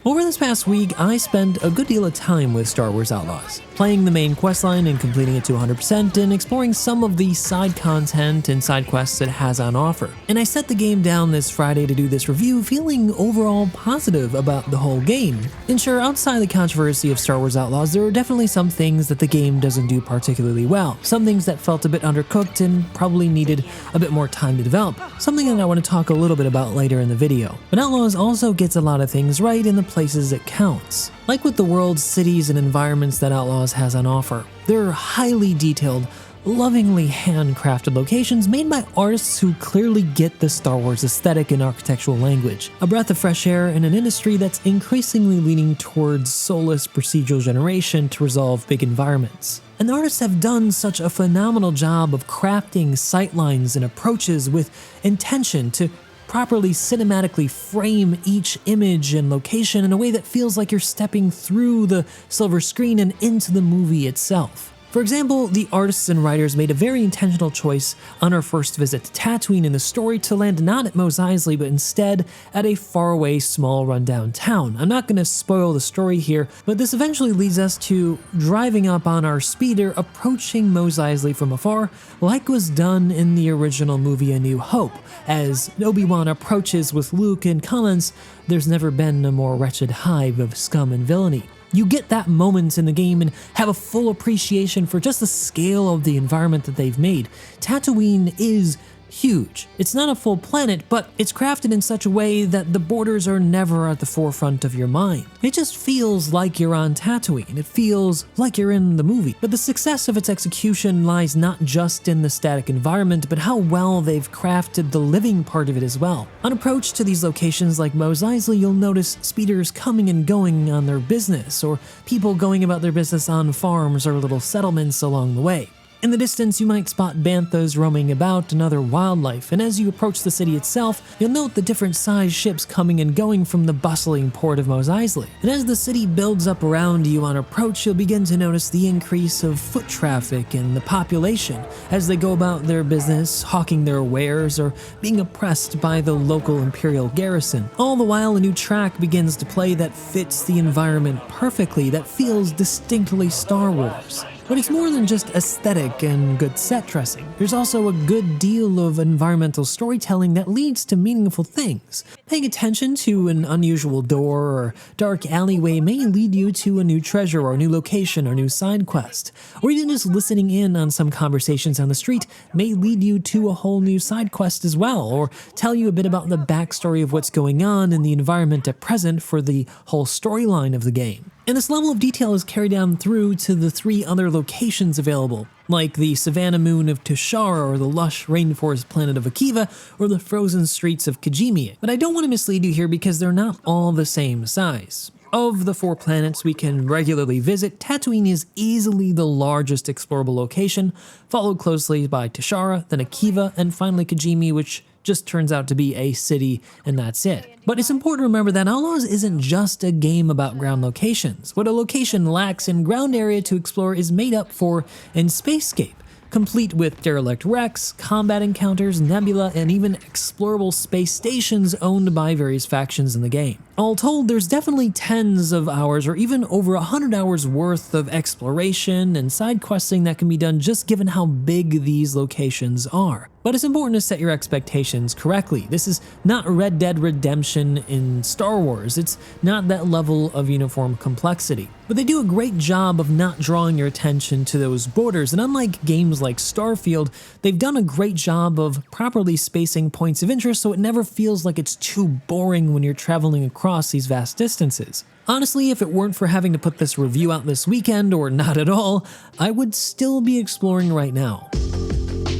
Over this past week, I spent a good deal of time with Star Wars Outlaws, playing the main questline and completing it to 100% and exploring some of the side content and side quests it has on offer. And I set the game down this Friday to do this review feeling overall positive about the whole game. And sure, outside the controversy of Star Wars Outlaws, there are definitely some things that the game doesn't do particularly well, some things that felt a bit undercooked and probably needed a bit more time to develop, something that I want to talk a little bit about later in the video. But Outlaws also gets a lot of things right in the places it counts. Like with the world's cities and environments that Outlaws has on offer, they're highly detailed, lovingly handcrafted locations made by artists who clearly get the Star Wars aesthetic and architectural language, a breath of fresh air in an industry that's increasingly leaning towards soulless procedural generation to resolve big environments. And the artists have done such a phenomenal job of crafting sightlines and approaches with intention to properly cinematically frame each image and location in a way that feels like you're stepping through the silver screen and into the movie itself. For example, the artists and writers made a very intentional choice on our first visit to Tatooine in the story to land not at Mos Eisley, but instead at a faraway, small, rundown town. I'm not going to spoil the story here, but this eventually leads us to driving up on our speeder, approaching Mos Eisley from afar, like was done in the original movie A New Hope, as Obi-Wan approaches with Luke and comments, "There's never been a more wretched hive of scum and villainy." You get that moment in the game and have a full appreciation for just the scale of the environment that they've made. Tatooine is huge. It's not a full planet, but it's crafted in such a way that the borders are never at the forefront of your mind. It just feels like you're on Tatooine. It feels like you're in the movie. But the success of its execution lies not just in the static environment, but how well they've crafted the living part of it as well. On approach to these locations like Mos Eisley, you'll notice speeders coming and going on their business, or people going about their business on farms or little settlements along the way. In the distance, you might spot banthas roaming about and other wildlife, and as you approach the city itself, you'll note the different sized ships coming and going from the bustling port of Mos Eisley. And as the city builds up around you on approach, you'll begin to notice the increase of foot traffic and the population as they go about their business, hawking their wares, or being oppressed by the local Imperial garrison. All the while, a new track begins to play that fits the environment perfectly, that feels distinctly Star Wars. But it's more than just aesthetic and good set dressing. There's also a good deal of environmental storytelling that leads to meaningful things. Paying attention to an unusual door or dark alleyway may lead you to a new treasure or a new location or new side quest. Or even just listening in on some conversations on the street may lead you to a whole new side quest as well, or tell you a bit about the backstory of what's going on in the environment at present for the whole storyline of the game. And this level of detail is carried down through to the 3 other locations available, like the Savannah Moon of Tushara, or the lush rainforest planet of Akiva, or the frozen streets of Kijimi. But I don't want to mislead you here because they're not all the same size. Of the 4 planets we can regularly visit, Tatooine is easily the largest explorable location, followed closely by Tushara, then Akiva, and finally Kijimi, which just turns out to be a city, and that's it. But it's important to remember that Outlaws isn't just a game about ground locations. What a location lacks in ground area to explore is made up for in Spacescape, complete with derelict wrecks, combat encounters, nebula, and even explorable space stations owned by various factions in the game. All told, there's definitely tens of hours or even over 100 hours worth of exploration and side questing that can be done just given how big these locations are. But it's important to set your expectations correctly. This is not Red Dead Redemption in Star Wars. It's not that level of uniform complexity. But they do a great job of not drawing your attention to those borders, and unlike games like Starfield, they've done a great job of properly spacing points of interest so it never feels like it's too boring when you're traveling across these vast distances. Honestly, if it weren't for having to put this review out this weekend, or not at all, I would still be exploring right now.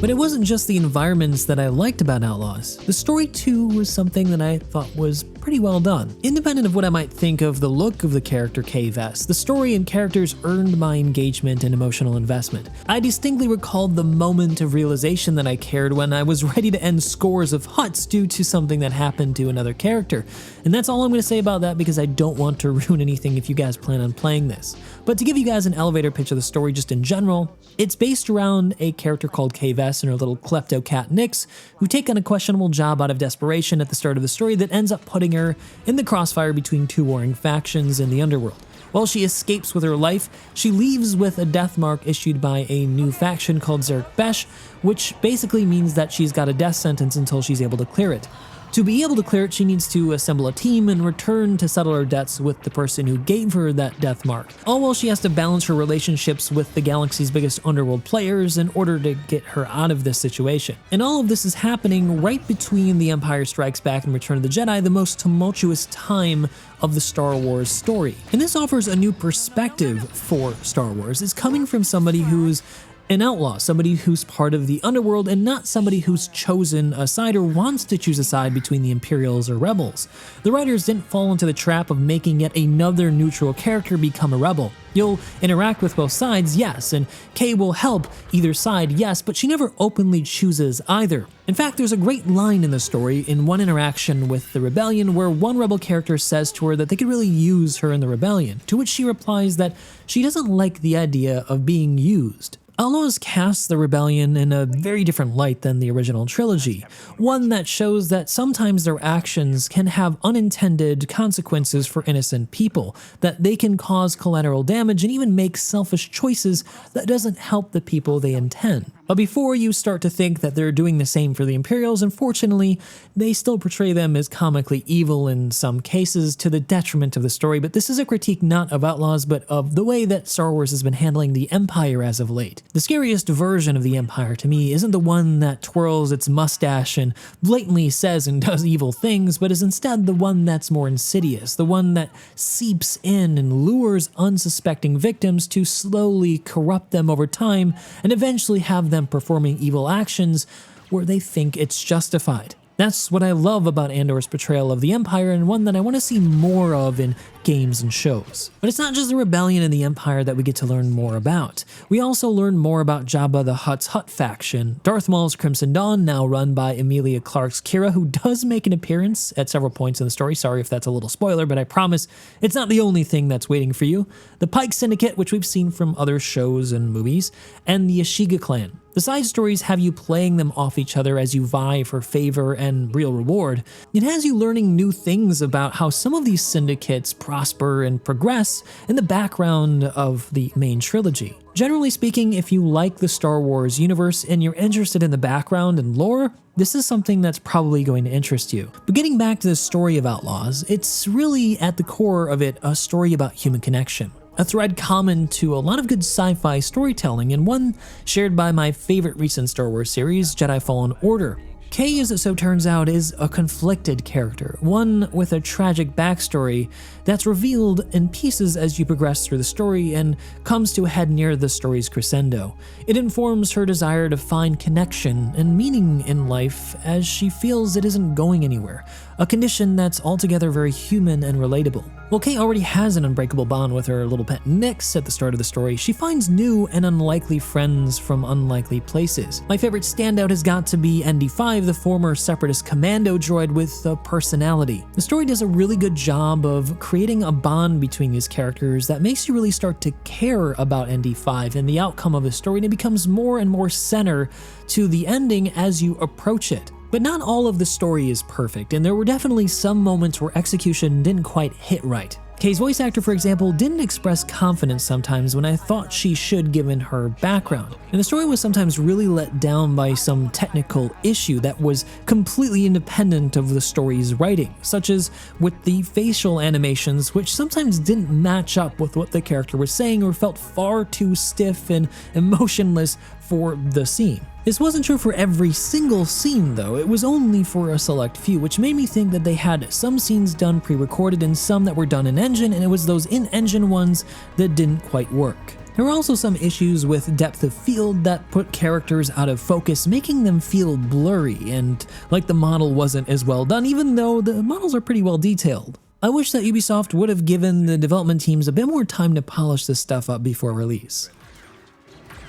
But it wasn't just the environments that I liked about Outlaws. The story too was something that I thought was pretty well done. Independent of what I might think of the look of the character Kay Vess, the story and characters earned my engagement and emotional investment. I distinctly recalled the moment of realization that I cared when I was ready to end scores of Hutts due to something that happened to another character. And that's all I'm going to say about that because I don't want to ruin anything if you guys plan on playing this. But to give you guys an elevator pitch of the story just in general, it's based around a character called Kay Vess Jess and her little klepto cat Nyx, who take on a questionable job out of desperation at the start of the story that ends up putting her in the crossfire between two warring factions in the underworld. While she escapes with her life, she leaves with a death mark issued by a new faction called Zerk, which basically means that she's got a death sentence until she's able to clear it. To be able to clear it, she needs to assemble a team and return to settle her debts with the person who gave her that death mark, all while she has to balance her relationships with the galaxy's biggest underworld players in order to get her out of this situation. And all of this is happening right between The Empire Strikes Back and Return of the Jedi, the most tumultuous time of the Star Wars story. And this offers a new perspective for Star Wars. It's coming from somebody who's an outlaw, somebody who's part of the underworld and not somebody who's chosen a side or wants to choose a side between the Imperials or Rebels. The writers didn't fall into the trap of making yet another neutral character become a rebel. You'll interact with both sides, yes, and Kay will help either side, yes, but she never openly chooses either. In fact, there's a great line in the story in one interaction with the rebellion where one rebel character says to her that they could really use her in the rebellion, to which she replies that she doesn't like the idea of being used. Outlaws casts the rebellion in a very different light than the original trilogy, one that shows that sometimes their actions can have unintended consequences for innocent people, that they can cause collateral damage and even make selfish choices that doesn't help the people they intend. But before you start to think that they're doing the same for the Imperials, unfortunately, they still portray them as comically evil in some cases to the detriment of the story, but this is a critique not of Outlaws, but of the way that Star Wars has been handling the Empire as of late. The scariest version of the Empire to me isn't the one that twirls its mustache and blatantly says and does evil things, but is instead the one that's more insidious, the one that seeps in and lures unsuspecting victims to slowly corrupt them over time and eventually have them performing evil actions where they think it's justified. That's what I love about Andor's portrayal of the Empire, and one that I want to see more of in games and shows. But it's not just the rebellion and the Empire that we get to learn more about. We also learn more about Jabba the Hutt's Hutt faction, Darth Maul's Crimson Dawn, now run by Emilia Clarke's Kira, who does make an appearance at several points in the story. Sorry if that's a little spoiler, but I promise it's not the only thing that's waiting for you. The Pike Syndicate, which we've seen from other shows and movies, and the Ashiga clan. The side stories have you playing them off each other as you vie for favor and real reward. It has you learning new things about how some of these syndicates prosper and progress in the background of the main trilogy. Generally speaking, if you like the Star Wars universe and you're interested in the background and lore, this is something that's probably going to interest you. But getting back to the story of Outlaws, it's really at the core of it a story about human connection. A thread common to a lot of good sci-fi storytelling, and one shared by my favorite recent Star Wars series, Jedi Fallen Order. Kay, as it so turns out, is a conflicted character, one with a tragic backstory that's revealed in pieces as you progress through the story and comes to a head near the story's crescendo. It informs her desire to find connection and meaning in life as she feels it isn't going anywhere, a condition that's altogether very human and relatable. While Kay already has an unbreakable bond with her little pet Nyx at the start of the story, she finds new and unlikely friends from unlikely places. My favorite standout has got to be ND5, the former Separatist commando droid with a personality. The story does a really good job of creating a bond between these characters that makes you really start to care about ND5 and the outcome of the story, and it becomes more and more center to the ending as you approach it. But not all of the story is perfect, and there were definitely some moments where execution didn't quite hit right. Kay's voice actor, for example, didn't express confidence sometimes when I thought she should given her background. And the story was sometimes really let down by some technical issue that was completely independent of the story's writing, such as with the facial animations, which sometimes didn't match up with what the character was saying or felt far too stiff and emotionless for the scene. This wasn't true for every single scene though, it was only for a select few, which made me think that they had some scenes done pre-recorded and some that were done in-engine, and it was those in-engine ones that didn't quite work. There were also some issues with depth of field that put characters out of focus, making them feel blurry and like the model wasn't as well done, even though the models are pretty well detailed. I wish that Ubisoft would have given the development teams a bit more time to polish this stuff up before release.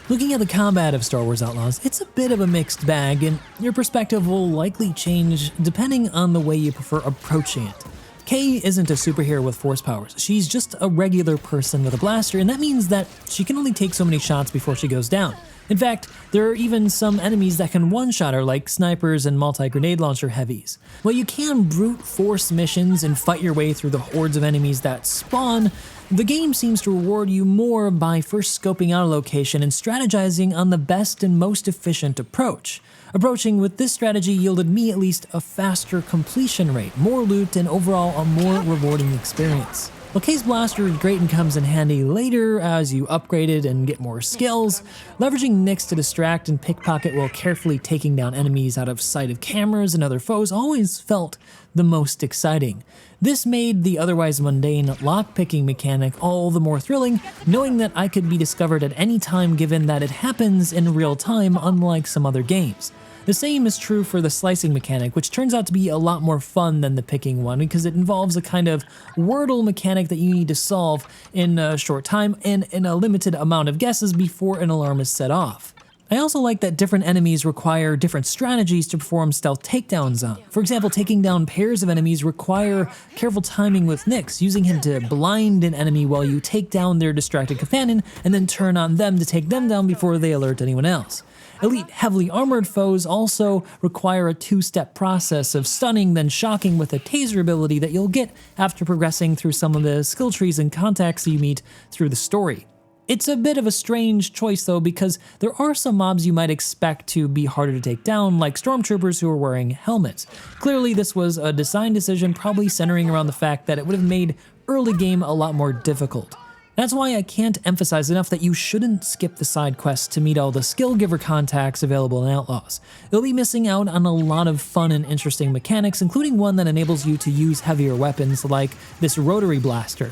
Looking at the combat of Star Wars Outlaws, it's a bit of a mixed bag, and your perspective will likely change depending on the way you prefer approaching it. Kay isn't a superhero with force powers. She's just a regular person with a blaster, and that means that she can only take so many shots before she goes down. In fact, there are even some enemies that can one-shot her, like snipers and multi-grenade launcher heavies. While you can brute force missions and fight your way through the hordes of enemies that spawn, the game seems to reward you more by first scoping out a location and strategizing on the best and most efficient approach. Approaching with this strategy yielded me at least a faster completion rate, more loot, and overall a more rewarding experience. While Kay's blaster is great and comes in handy later as you upgrade it and get more skills, leveraging Nyx to distract and pickpocket while carefully taking down enemies out of sight of cameras and other foes always felt the most exciting. This made the otherwise mundane lockpicking mechanic all the more thrilling, knowing that I could be discovered at any time given that it happens in real time, unlike some other games. The same is true for the slicing mechanic, which turns out to be a lot more fun than the picking one because it involves a kind of Wordle mechanic that you need to solve in a short time and in a limited amount of guesses before an alarm is set off. I also like that different enemies require different strategies to perform stealth takedowns on. For example, taking down pairs of enemies require careful timing with Nyx, using him to blind an enemy while you take down their distracted companion and then turn on them to take them down before they alert anyone else. Elite heavily armored foes also require a two-step process of stunning then shocking with a taser ability that you'll get after progressing through some of the skill trees and contacts you meet through the story. It's a bit of a strange choice though because there are some mobs you might expect to be harder to take down, like stormtroopers who are wearing helmets. Clearly this was a design decision, probably centering around the fact that it would have made early game a lot more difficult. That's why I can't emphasize enough that you shouldn't skip the side quests to meet all the skill giver contacts available in Outlaws. You'll be missing out on a lot of fun and interesting mechanics, including one that enables you to use heavier weapons like this rotary blaster.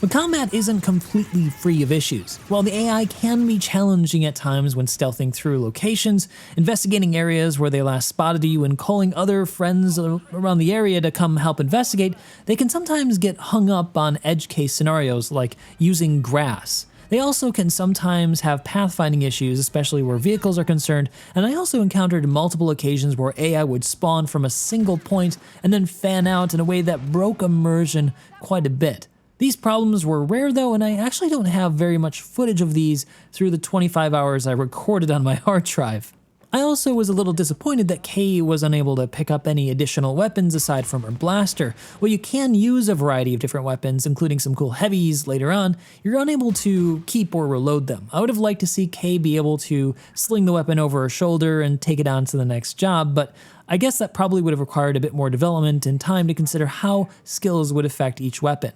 But combat isn't completely free of issues. While the AI can be challenging at times when stealthing through locations, investigating areas where they last spotted you, and calling other friends around the area to come help investigate, they can sometimes get hung up on edge case scenarios like using grass. They also can sometimes have pathfinding issues, especially where vehicles are concerned, and I also encountered multiple occasions where AI would spawn from a single point and then fan out in a way that broke immersion quite a bit. These problems were rare though, and I actually don't have very much footage of these through the 25 hours I recorded on my hard drive. I also was a little disappointed that Kay was unable to pick up any additional weapons aside from her blaster. While you can use a variety of different weapons, including some cool heavies later on, you're unable to keep or reload them. I would have liked to see Kay be able to sling the weapon over her shoulder and take it on to the next job, but I guess that probably would have required a bit more development and time to consider how skills would affect each weapon.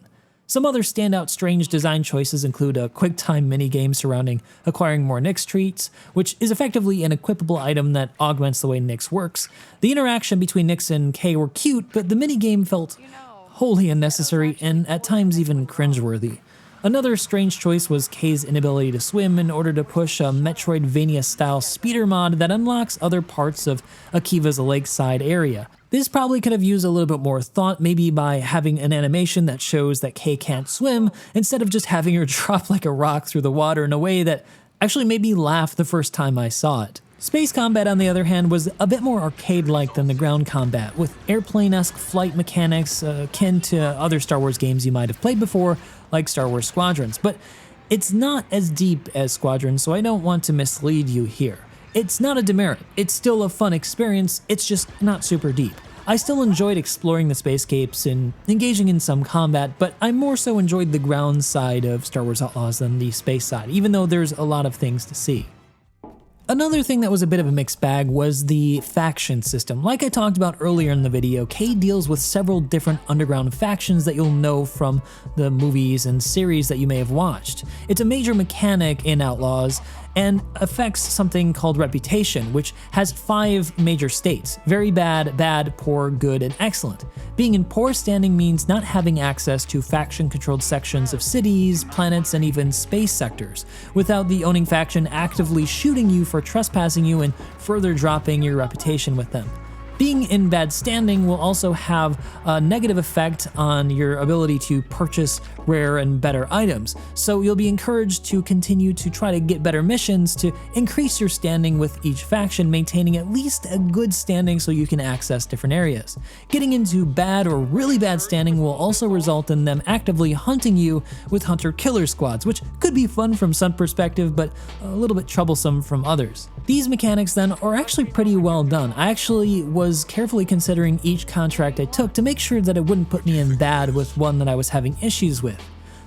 Some other standout strange design choices include a quick-time minigame surrounding acquiring more Nyx treats, which is effectively an equipable item that augments the way Nyx works. The interaction between Nyx and Kay were cute, but the minigame felt wholly unnecessary and at times even cringeworthy. Another strange choice was Kay's inability to swim in order to push a Metroidvania-style speeder mod that unlocks other parts of Akiva's lakeside area. This probably could have used a little bit more thought, maybe by having an animation that shows that Kay can't swim, instead of just having her drop like a rock through the water in a way that actually made me laugh the first time I saw it. Space combat, on the other hand, was a bit more arcade-like than the ground combat, with airplane-esque flight mechanics akin to other Star Wars games you might have played before, like Star Wars Squadrons. But it's not as deep as Squadrons, so I don't want to mislead you here. It's not a demerit, it's still a fun experience, it's just not super deep. I still enjoyed exploring the spacescapes and engaging in some combat, but I more so enjoyed the ground side of Star Wars Outlaws than the space side, even though there's a lot of things to see. Another thing that was a bit of a mixed bag was the faction system. Like I talked about earlier in the video, Kay deals with several different underground factions that you'll know from the movies and series that you may have watched. It's a major mechanic in Outlaws and affects something called reputation, which has 5 major states: very bad, bad, poor, good, and excellent. Being in poor standing means not having access to faction-controlled sections of cities, planets, and even space sectors, without the owning faction actively shooting you for trespassing you and further dropping your reputation with them. Being in bad standing will also have a negative effect on your ability to purchase rare and better items, so you'll be encouraged to continue to try to get better missions to increase your standing with each faction, maintaining at least a good standing so you can access different areas. Getting into bad or really bad standing will also result in them actively hunting you with hunter-killer squads, which could be fun from some perspective, but a little bit troublesome from others. These mechanics then are actually pretty well done. I actually was carefully considering each contract I took to make sure that it wouldn't put me in bad with one that I was having issues with.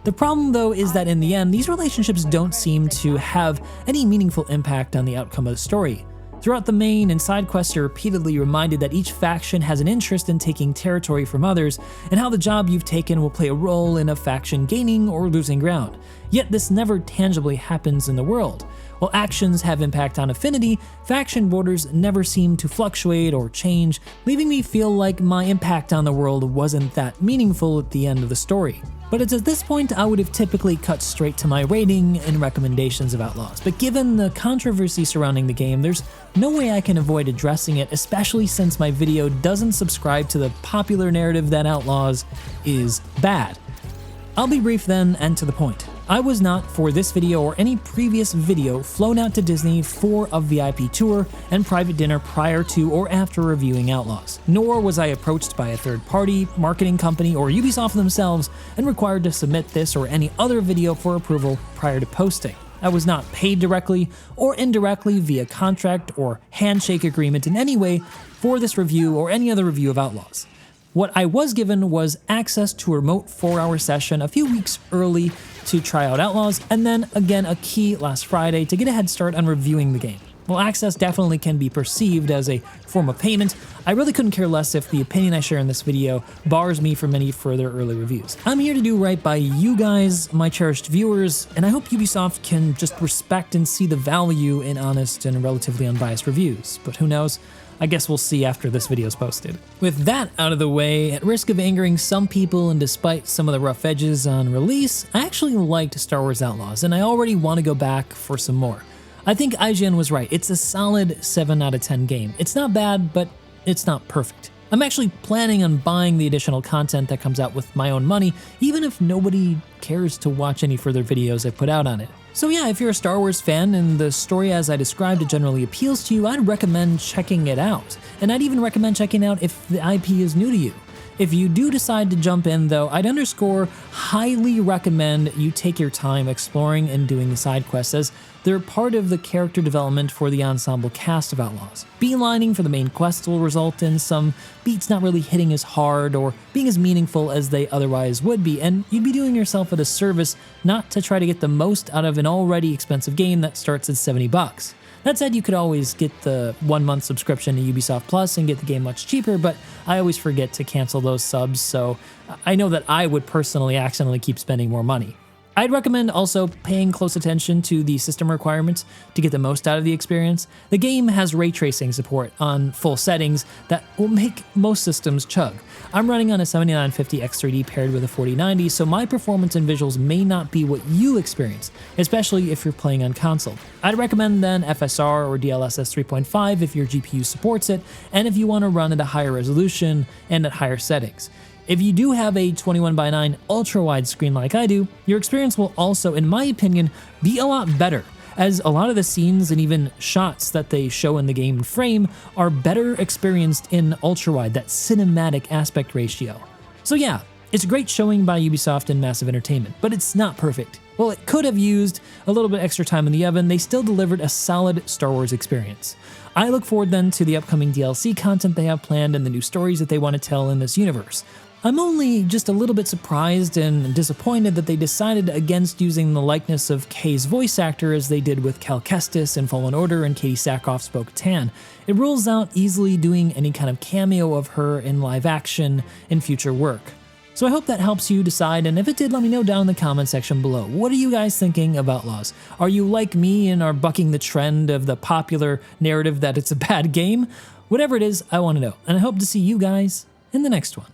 The problem though is that in the end, these relationships don't seem to have any meaningful impact on the outcome of the story. Throughout the main and side quests, you're repeatedly reminded that each faction has an interest in taking territory from others, and how the job you've taken will play a role in a faction gaining or losing ground. Yet this never tangibly happens in the world. While actions have impact on affinity, faction borders never seem to fluctuate or change, leaving me feel like my impact on the world wasn't that meaningful at the end of the story. But it's at this point I would have typically cut straight to my rating and recommendations of Outlaws, but given the controversy surrounding the game, there's no way I can avoid addressing it, especially since my video doesn't subscribe to the popular narrative that Outlaws is bad. I'll be brief then and to the point. I was not, for this video or any previous video, flown out to Disney for a VIP tour and private dinner prior to or after reviewing Outlaws, nor was I approached by a third-party, marketing company, or Ubisoft themselves and required to submit this or any other video for approval prior to posting. I was not paid directly or indirectly via contract or handshake agreement in any way for this review or any other review of Outlaws. What I was given was access to a remote 4-hour session a few weeks early to try out Outlaws, and then again a key last Friday to get a head start on reviewing the game. While access definitely can be perceived as a form of payment, I really couldn't care less if the opinion I share in this video bars me from any further early reviews. I'm here to do right by you guys, my cherished viewers, and I hope Ubisoft can just respect and see the value in honest and relatively unbiased reviews, but who knows? I guess we'll see after this video is posted. With that out of the way, at risk of angering some people and despite some of the rough edges on release, I actually liked Star Wars Outlaws, and I already want to go back for some more. I think IGN was right, it's a solid 7 out of 10 game. It's not bad, but it's not perfect. I'm actually planning on buying the additional content that comes out with my own money, even if nobody cares to watch any further videos I put out on it. So yeah, if you're a Star Wars fan and the story as I described generally appeals to you, I'd recommend checking it out. And I'd even recommend checking out if the IP is new to you. If you do decide to jump in though, I'd highly recommend you take your time exploring and doing the side quests, as they're part of the character development for the ensemble cast of Outlaws. Beelining for the main quests will result in some beats not really hitting as hard or being as meaningful as they otherwise would be, and you'd be doing yourself a disservice not to try to get the most out of an already expensive game that starts at $70. That said, you could always get the 1-month subscription to Ubisoft Plus and get the game much cheaper, but I always forget to cancel those subs, so I know that I would personally accidentally keep spending more money. I'd recommend also paying close attention to the system requirements to get the most out of the experience. The game has ray tracing support on full settings that will make most systems chug. I'm running on a 7950 X3D paired with a 4090, so my performance and visuals may not be what you experience, especially if you're playing on console. I'd recommend then FSR or DLSS 3.5 if your GPU supports it, and if you want to run at a higher resolution and at higher settings. If you do have a 21:9 ultra-wide screen like I do, your experience will also, in my opinion, be a lot better, as a lot of the scenes and even shots that they show in the game frame are better experienced in ultra-wide, that cinematic aspect ratio. So yeah, it's a great showing by Ubisoft and Massive Entertainment, but it's not perfect. While it could have used a little bit extra time in the oven, they still delivered a solid Star Wars experience. I look forward then to the upcoming DLC content they have planned and the new stories that they want to tell in this universe. I'm only just a little bit surprised and disappointed that they decided against using the likeness of Kay's voice actor as they did with Cal Kestis in Fallen Order and Katie Sackhoff's Bo-Katan. It rules out easily doing any kind of cameo of her in live action in future work. So I hope that helps you decide, and if it did, let me know down in the comment section below. What are you guys thinking of Outlaws? Are you like me and are bucking the trend of the popular narrative that it's a bad game? Whatever it is, I want to know, and I hope to see you guys in the next one.